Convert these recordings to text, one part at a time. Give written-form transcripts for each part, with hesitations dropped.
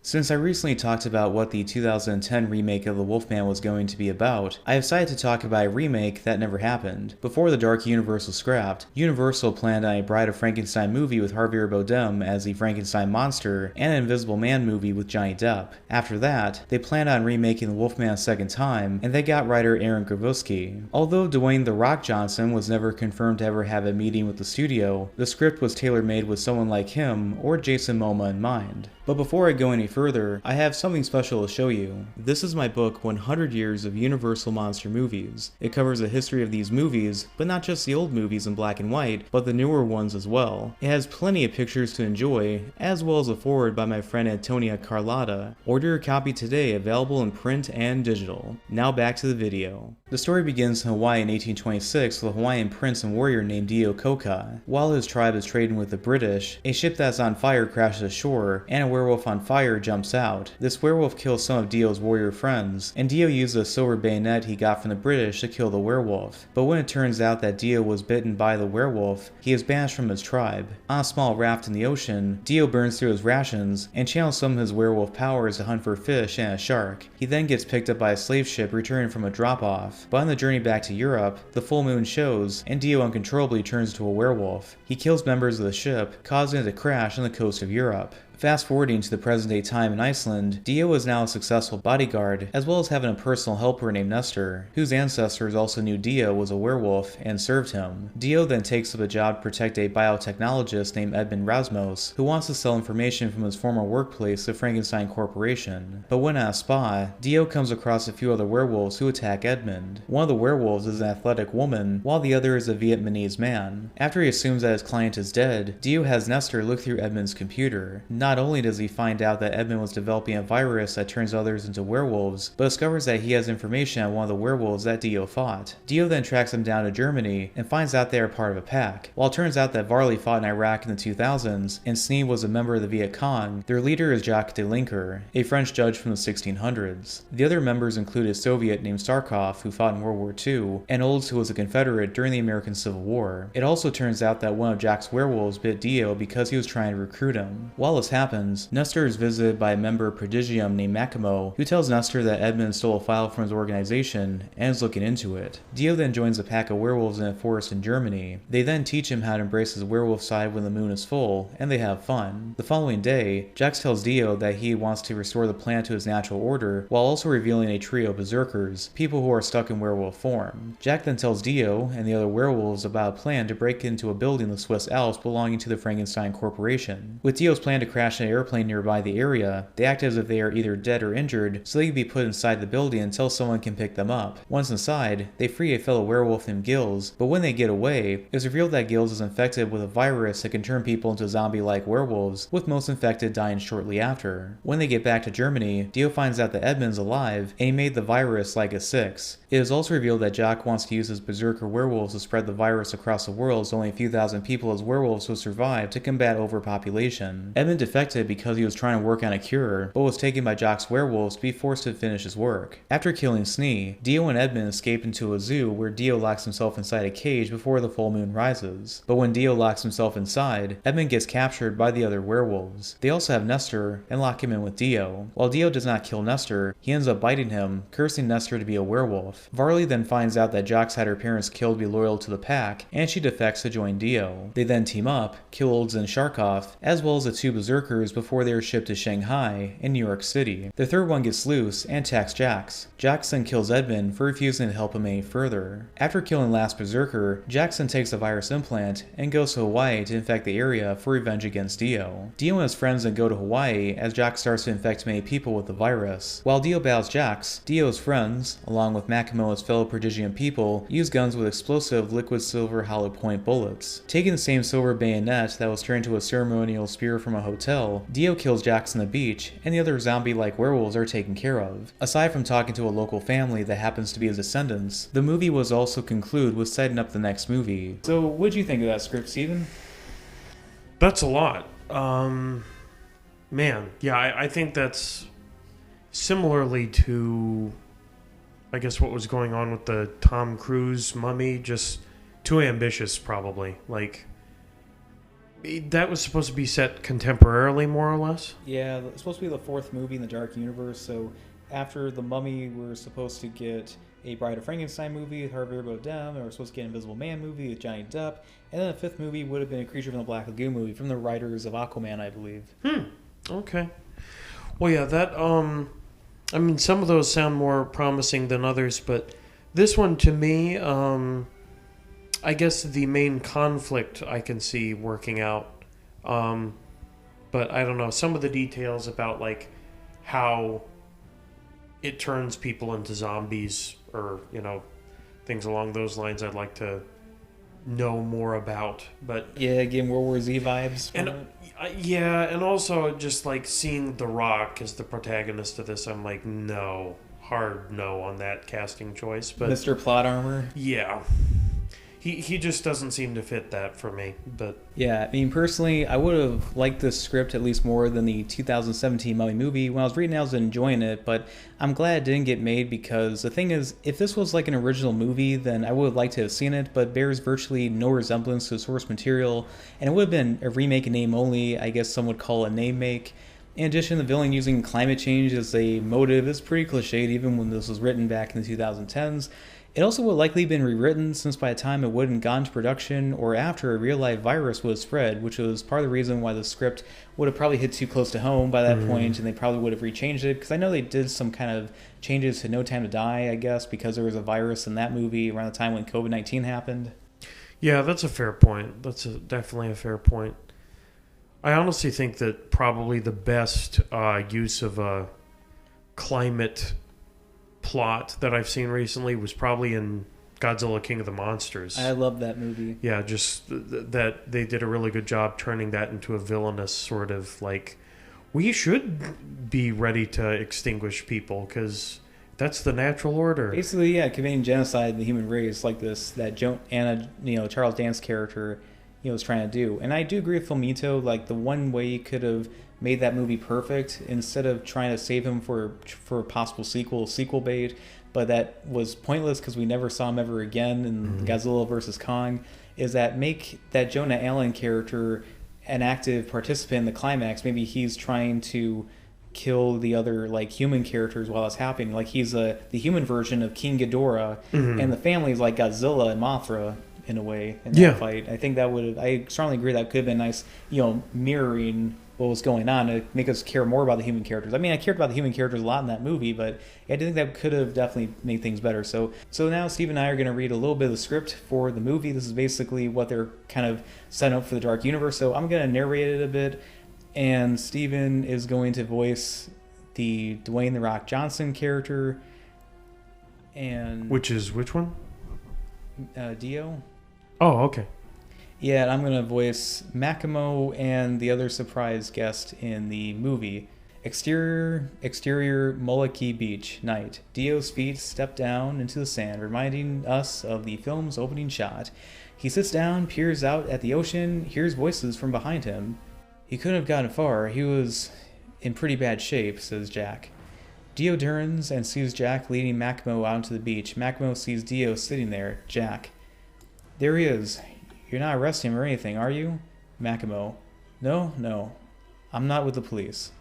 Since I recently talked about what the 2010 remake of The Wolfman was going to be about, I decided to talk about a remake that never happened. Before the Dark Universe was scrapped, Universal planned on a Bride of Frankenstein movie with Javier Bardem as the Frankenstein monster and an Invisible Man movie with Johnny Depp. After that, they planned on remaking The Wolfman a second time, and they got writer Aaron Grabowski. Although Dwayne "The Rock" Johnson was never confirmed to ever have a meeting with the studio, the script was tailor-made with someone like him or Jason Momoa in mind. But before I go any further, I have something special to show you. This is my book, 100 Years of Universal Monster Movies. It covers the history of these movies, but not just the old movies in black and white, but the newer ones as well. It has plenty of pictures to enjoy, as well as a foreword by my friend Antonia Carlotta. Order your copy today, available in print and digital. Now back to the video. The story begins in Hawaii in 1826 with a Hawaiian prince and warrior named Dio Koka. While his tribe is trading with the British, a ship that's on fire crashes ashore, and a werewolf on fire jumps out. This werewolf kills some of Dio's warrior friends, and Dio uses a silver bayonet he got from the British to kill the werewolf. But when it turns out that Dio was bitten by the werewolf, he is banished from his tribe. On a small raft in the ocean, Dio burns through his rations and channels some of his werewolf powers to hunt for fish and a shark. He then gets picked up by a slave ship returning from a drop-off. But on the journey back to Europe, the full moon shows, and Dio uncontrollably turns into a werewolf. He kills members of the ship, causing it to crash on the coast of Europe. Fast forwarding to the present day time in Iceland, Dio is now a successful bodyguard, as well as having a personal helper named Nestor, whose ancestors also knew Dio was a werewolf and served him. Dio then takes up a job to protect a biotechnologist named Edmund Rasmus, who wants to sell information from his former workplace to Frankenstein Corporation. But when at a spa, Dio comes across a few other werewolves who attack Edmund. One of the werewolves is an athletic woman, while the other is a Vietnamese man. After he assumes that his client is dead, Dio has Nestor look through Edmund's computer. Not only does he find out that Edmund was developing a virus that turns others into werewolves, but discovers that he has information on one of the werewolves that Dio fought. Dio then tracks him down to Germany and finds out they are part of a pack. While it turns out that Varley fought in Iraq in the 2000s and Sneed was a member of the Viet Cong, their leader is Jacques de Linker, a French judge from the 1600s. The other members include a Soviet named Starkov, who fought in World War II, and Olds, who was a Confederate during the American Civil War. It also turns out that one of Jack's werewolves bit Dio because he was trying to recruit him. While this happens, Nestor is visited by a member of Prodigium named Makimo, who tells Nestor that Edmund stole a file from his organization and is looking into it. Dio then joins a pack of werewolves in a forest in Germany. They then teach him how to embrace his werewolf side when the moon is full, and they have fun. The following day, Jax tells Dio that he wants to restore the planet to its natural order, while also revealing a trio of berserkers, people who are stuck in werewolf form. Jack then tells Dio and the other werewolves about a plan to break into a building in the Swiss Alps belonging to the Frankenstein Corporation. With Dio's plan to crash an airplane nearby the area, they act as if they are either dead or injured, so they can be put inside the building until someone can pick them up. Once inside, they free a fellow werewolf named Gills, but when they get away, it's revealed that Gills is infected with a virus that can turn people into zombie-like werewolves, with most infected dying shortly after. When they get back to Germany, Dio finds out that Edmund's alive, and he made the virus like a 6. It is also revealed that Jack wants to use his berserker werewolves to spread the virus across the world so only a few thousand people as werewolves will survive to combat overpopulation. Edmund defected because he was trying to work on a cure, but was taken by Jock's werewolves to be forced to finish his work. After killing Snee, Dio and Edmund escape into a zoo where Dio locks himself inside a cage before the full moon rises. But when Dio locks himself inside, Edmund gets captured by the other werewolves. They also have Nestor and lock him in with Dio. While Dio does not kill Nestor, he ends up biting him, cursing Nestor to be a werewolf. Varley then finds out that Jox had her parents killed to be loyal to the pack, and she defects to join Dio. They then team up, kill Olds and Sharkov, as well as the two berserkers before they are shipped to Shanghai in New York City. The third one gets loose and attacks Jax. Jax then kills Edmund for refusing to help him any further. After killing last berserker, Jax then takes a virus implant and goes to Hawaii to infect the area for revenge against Dio. Dio and his friends then go to Hawaii as Jax starts to infect many people with the virus. While Dio battles Jax, Dio's friends, along with Makimo and his fellow Prodigium people, use guns with explosive liquid silver hollow point bullets. Taking the same silver bayonet that was turned into a ceremonial spear from a hotel, Dio kills Jax on the beach, and the other zombie-like werewolves are taken care of. Aside from talking to a local family that happens to be his descendants, the movie was also concluded with setting up the next movie. So what'd you think of that script, Steven? That's a lot. Man, yeah, I think that's similarly to, I guess, what was going on with the Tom Cruise Mummy, just too ambitious, probably. Like, That was supposed to be set contemporarily, more or less? Yeah, it's supposed to be the fourth movie in the Dark Universe, so after The Mummy, we're supposed to get a Bride of Frankenstein movie with Harvey Dam, and we're supposed to get an Invisible Man movie with Johnny Depp, and then the fifth movie would have been a Creature from the Black Lagoon movie from the writers of Aquaman, I believe. Okay. Well, yeah, that, I mean, some of those sound more promising than others, but this one, to me, I guess the main conflict I can see working out, but I don't know, some of the details about, like, how it turns people into zombies or, you know, things along those lines I'd like to know more about. But yeah, getting World War Z vibes from it. Yeah, and also just, like, seeing The Rock as the protagonist of this, I'm like, no, hard no on that casting choice. But Mr. Plot Armor. Yeah. He just doesn't seem to fit that for me, but... Yeah, I mean, personally, I would have liked this script at least more than the 2017 Mummy movie. When I was reading it, I was enjoying it, but I'm glad it didn't get made because the thing is, if this was like an original movie, then I would have liked to have seen it, but bears virtually no resemblance to the source material, and it would have been a remake in name only. I guess some would call it a name make. In addition, the villain using climate change as a motive is pretty cliched even when this was written back in the 2010s. It also would likely have been rewritten since by the time it wouldn't gone to production or after a real-life virus would have spread, which was part of the reason why the script would have probably hit too close to home by that point, and they probably would have rechanged it, because I know they did some kind of changes to No Time to Die, I guess, because there was a virus in that movie around the time when COVID-19 happened. Yeah, that's a fair point. That's definitely a fair point. I honestly think that probably the best use of a climate plot that I've seen recently was probably in Godzilla King of the Monsters. I love that movie. Yeah, just that they did a really good job turning that into a villainous sort of, like, we should be ready to extinguish people because that's the natural order. Basically, yeah, committing genocide in the human race, like this, that Charles Dance character, was trying to do. And I do agree with Filmito, like, the one way you could have made that movie perfect, instead of trying to save him for a possible sequel bait, but that was pointless because we never saw him ever again in Godzilla vs. Kong, is that make that Jonah Allen character an active participant in the climax. Maybe he's trying to kill the other, like, human characters while it's happening. Like, he's the human version of King Ghidorah, and the family is like Godzilla and Mothra in a way in that fight. I think that I strongly agree that could have been nice, mirroring what was going on to make us care more about the human characters. I mean, I cared about the human characters a lot in that movie, but I think that could have definitely made things better. So now Steve and I are going to read a little bit of the script for the movie. This is basically what they're kind of setting up for the Dark Universe. So I'm going to narrate it a bit, and Steven is going to voice the Dwayne "The Rock" Johnson character. And which one? Dio. Oh, okay. Yeah, and I'm going to voice Makimo and the other surprise guest in the movie. Exterior Molokai Beach, night. Dio's feet step down into the sand, reminding us of the film's opening shot. He sits down, peers out at the ocean, hears voices from behind him. He couldn't have gotten far. He was in pretty bad shape, says Jack. Dio turns and sees Jack leading Makimo out to the beach. Makimo sees Dio sitting there. Jack. There he is. You're not arresting him or anything, are you? Makimo. No. I'm not with the police.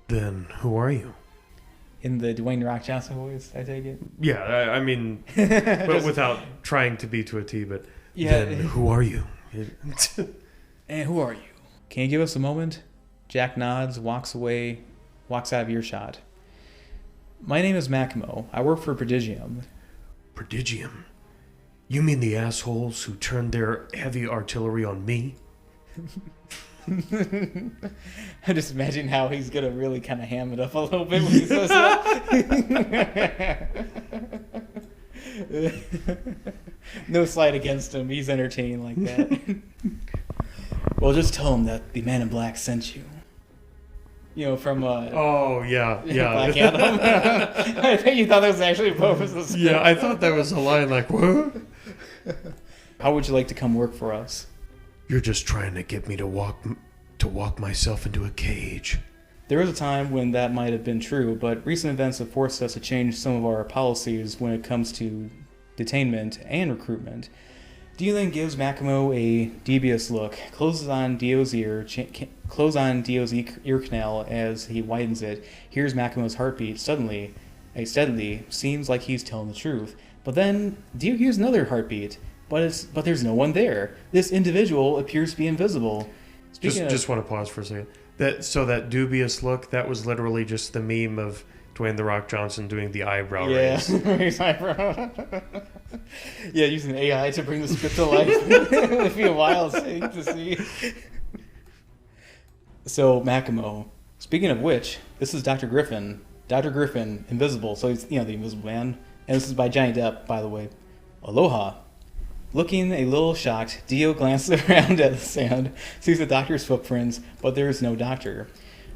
Then who are you? In the Dwayne "The Rock" Johnson voice, I take it? Yeah, I mean, but without trying to be to a T, but yeah. Then who are you? And who are you? Can you give us a moment? Jack nods, walks away, walks out of earshot. My name is Makimo. I work for Prodigium. Prodigium? You mean the assholes who turned their heavy artillery on me? I just imagine how he's going to really kind of ham it up a little bit when he says that. No slight against him. He's entertaining like that. Well, just tell him that the Man in Black sent you. From oh yeah Black Adam. I think you thought that was actually both of the Yeah, I thought that was a line like, what? How would you like to come work for us? You're just trying to get me to walk myself into a cage. There was a time when that might have been true, but recent events have forced us to change some of our policies when it comes to detainment and recruitment. Dio then gives Makimo a dubious look, closes on Dio's ear canal as he widens it, hears Makimo's heartbeat steadily, seems like he's telling the truth. But then Dio hears another heartbeat, but there's no one there. This individual appears to be invisible. Just want to pause for a second. That dubious look, that was literally just the meme of Dwayne "The Rock" Johnson doing the eyebrow raise. Yeah, using AI to bring the script to life. It would be a wild thing to see. So, Makimo. Speaking of which, this is Dr. Griffin. Dr. Griffin, invisible. So he's, the Invisible Man. And this is by Johnny Depp, by the way. Aloha. Looking a little shocked, Dio glances around at the sand, sees the doctor's footprints, but there is no doctor.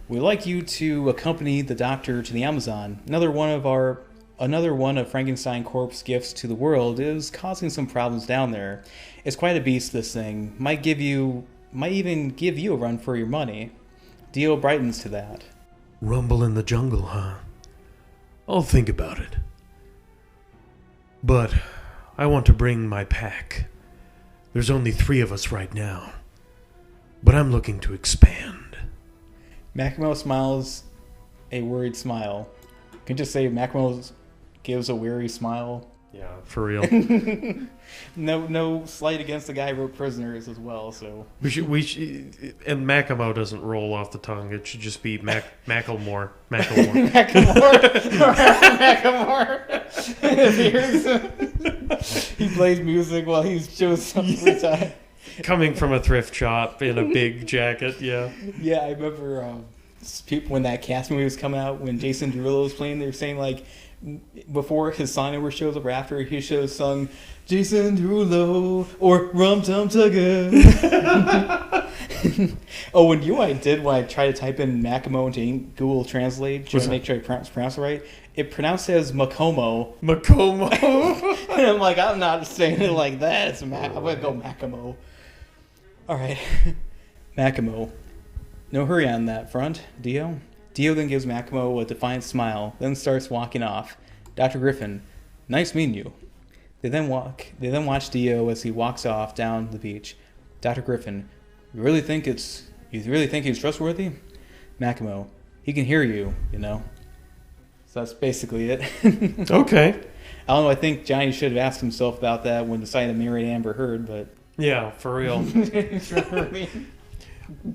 We'd like you to accompany the doctor to the Amazon. Another one of Frankenstein Corp's gifts to the world is causing some problems down there. It's quite a beast, this thing. Might even give you a run for your money. Dio brightens to that. Rumble in the jungle, huh? I'll think about it. But I want to bring my pack. There's only 3 of us right now. But I'm looking to expand. Makimo smiles a worried smile. You can just say Makimo gives a weary smile. Yeah, for real. No slight against the guy who wrote Prisoners as well. So we should, and Makimo doesn't roll off the tongue. It should just be Macklemore. Macklemore. He plays music while he shows something time. Coming from a thrift shop in a big jacket, yeah. Yeah, I remember people when that cast movie was coming out, when Jason Derulo was playing, they were saying like before his sign over shows up or after his show sung Jason Derulo or Rum Tum Tugger. Oh, when I tried to type in Makimo into Google Translate to make sure I pronounce it right, it pronounced it as Macomo. And I'm like, I'm not saying it like that. I'm going to go Makimo. All right. Makimo. No hurry on that front, Dio. Dio then gives Makimo a defiant smile, then starts walking off. Dr. Griffin, nice meeting you. They then watch Dio as he walks off down the beach. Dr. Griffin, you really think he's trustworthy? Makimo, he can hear you, So that's basically it. Okay. I don't know, I think Johnny should have asked himself about that when deciding to marry Amber Heard, but... Yeah, for real.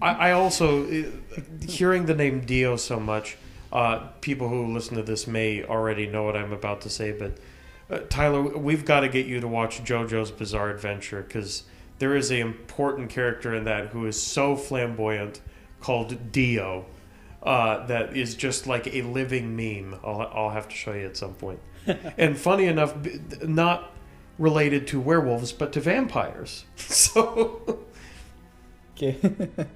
I also, hearing the name Dio so much, people who listen to this may already know what I'm about to say, but Tyler, we've got to get you to watch JoJo's Bizarre Adventure, because there is an important character in that who is so flamboyant called Dio that is just like a living meme. I'll have to show you at some point. And funny enough, not related to werewolves, but to vampires. So... Okay.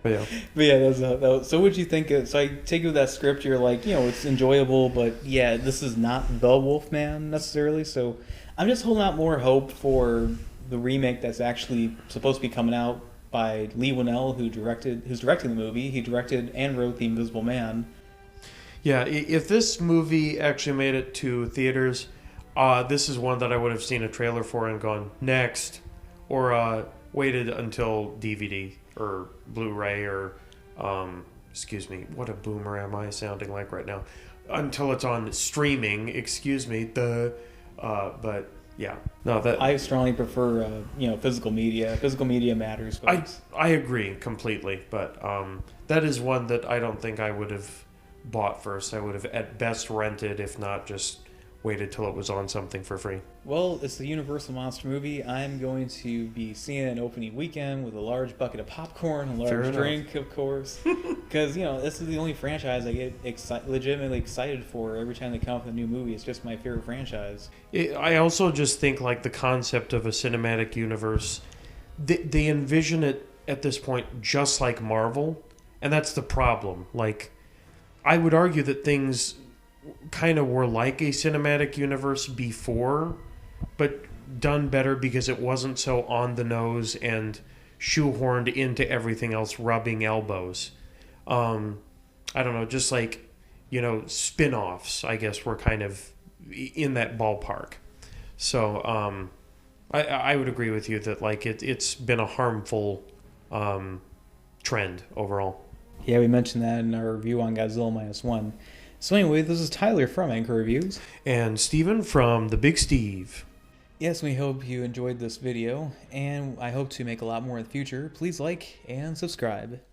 But yeah, so what'd you think of, so I take with that script, you're like, it's enjoyable, but yeah, this is not the Wolfman necessarily, so I'm just holding out more hope for the remake that's actually supposed to be coming out by Lee Winnell, who's directing the movie. He directed and wrote The Invisible Man. Yeah, if this movie actually made it to theaters, this is one that I would have seen a trailer for and gone, next, or waited until DVD. Or Blu-ray, or excuse me, what a boomer am I sounding like right now? Until it's on streaming, but yeah, no, that I strongly prefer physical media. Physical media matters. I agree completely, but that is one that I don't think I would have bought first. I would have at best rented, if not just waited till it was on something for free. Well, it's the Universal Monster movie. I'm going to be seeing it opening weekend with a large bucket of popcorn, a large drink, of course. Because, this is the only franchise I get legitimately excited for every time they come up with a new movie. It's just my favorite franchise. I also just think, like, the concept of a cinematic universe, they envision it at this point just like Marvel, and that's the problem. Like, I would argue that things kind of were like a cinematic universe before, but done better because it wasn't so on the nose and shoehorned into everything else, rubbing elbows. I don't know, just like, spin-offs, I guess, were kind of in that ballpark. So, I would agree with you that like it's been a harmful trend overall. Yeah, we mentioned that in our review on Godzilla Minus One. So anyway, this is Tyler from Anchor Reviews. And Steven from The Big Steve. Yes, we hope you enjoyed this video, and I hope to make a lot more in the future. Please like and subscribe.